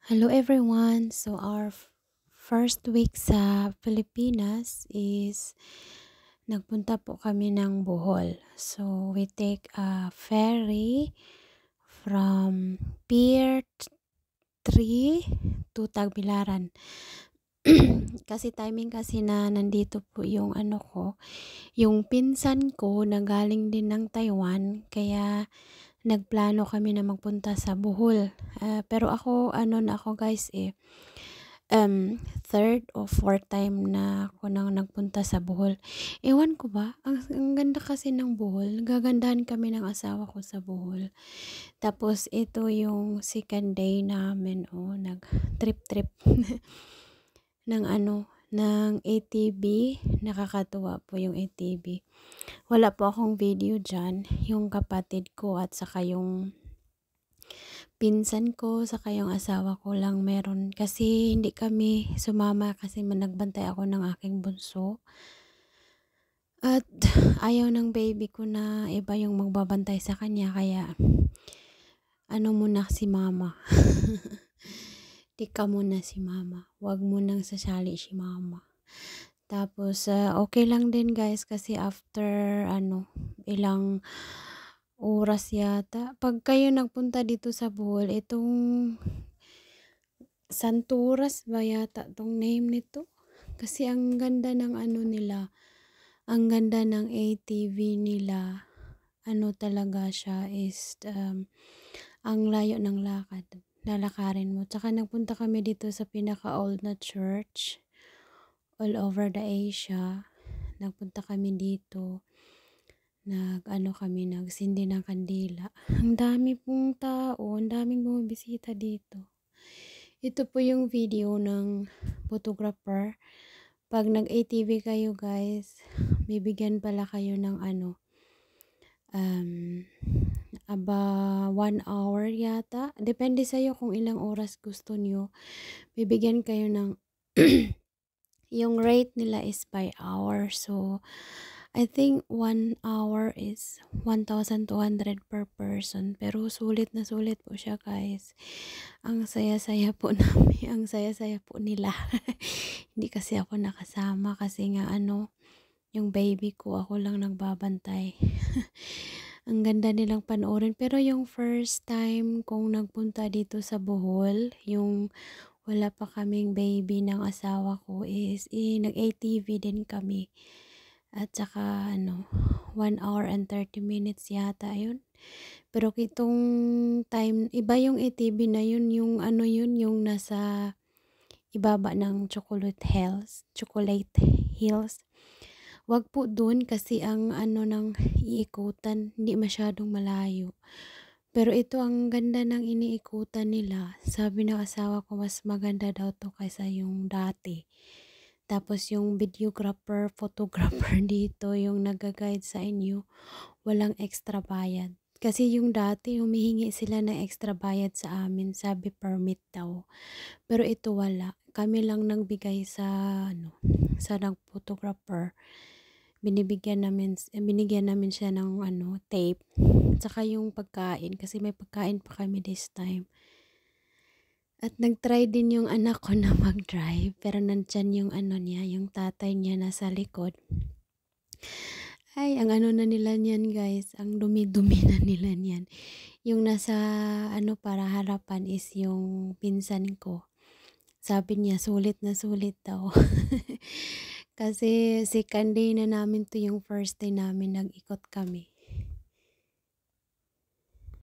Hello everyone. So our first week sa Pilipinas is nagpunta po kami ng Bohol. So we take a ferry from Pier 3 to Tagbilaran. Kasi timing kasi na nandito po yung yung pinsan ko na galing din ng Taiwan, kaya nagplano kami na magpunta sa Bohol. Pero ako, na ako guys third or fourth time na ako nang nagpunta sa Bohol. Ewan ko ba, ang ganda kasi ng Bohol. Nagagandahan kami ng asawa ko sa Bohol. Tapos ito yung second day namin, nag-trip ng ng ATV. Nakakatuwa po yung ATV. Wala po akong video dyan. Yung kapatid ko at saka yung pinsan ko saka yung asawa ko lang meron, kasi hindi kami sumama kasi nagbantay ako ng aking bunso at ayaw ng baby ko na iba yung magbabantay sa kanya, kaya muna si mama. Tika muna si mama, wag munang sasali si mama. Tapos okay lang din guys, kasi after ilang oras yata, pag kayo nagpunta dito sa Bohol, itong Santuras ba yata tong name nito, kasi ang ganda ng nila, ang ganda ng ATV nila. Talaga siya is ang layo ng lakad, lalakarin mo. Tsaka nagpunta kami dito sa pinaka old na church all over the Asia. Nagpunta kami dito, kami nagsindi ng kandila. Ang dami pong tao, ang daming bumibisita dito. Ito po yung video ng photographer. Pag nag-ATV kayo guys, bibigyan pala kayo ng aba 1 hour yata. Depende sa'yo kung ilang oras gusto nyo. Bibigyan kayo ng yung rate nila is by hour. So, I think 1 hour is 1,200 per person. Pero sulit na sulit po siya guys. Ang saya-saya po namin. Ang saya-saya po nila. Hindi kasi ako nakasama kasi nga yung baby ko, ako lang nagbabantay. Ang ganda nilang panoorin. Pero yung first time kong nagpunta dito sa Bohol, yung wala pa kaming baby ng asawa ko, is nag-ATV din kami. At saka 1 hour and 30 minutes yata yun. Pero itong time, iba yung ATV na yun, yung yung nasa ibaba ng Chocolate Hills. Wag po dun kasi ang ng iikutan, hindi masyadong malayo. Pero ito, ang ganda ng iniikutan nila. Sabi ng asawa ko, mas maganda daw to kaysa yung dati. Tapos yung videographer, photographer dito, yung nag-guide sa inyo, walang extra bayad. Kasi yung dati, humihingi sila ng extra bayad sa amin, sabi permit daw. Pero ito wala. Kami lang nagbigay sa sa nag-photographer. Binigyan namin siya ng tape. Tsaka yung pagkain, kasi may pagkain pa kami this time. At nag-try din yung anak ko na mag-drive, pero nandyan yung niya, yung tatay niya nasa likod. Ay, ang na nila niyan guys, ang dumi-dumi na nila niyan. Yung nasa para harapan is yung pinsan ko. Sabi niya, sulit na sulit daw. Kasi second day na namin to, yung first day namin nag-ikot kami.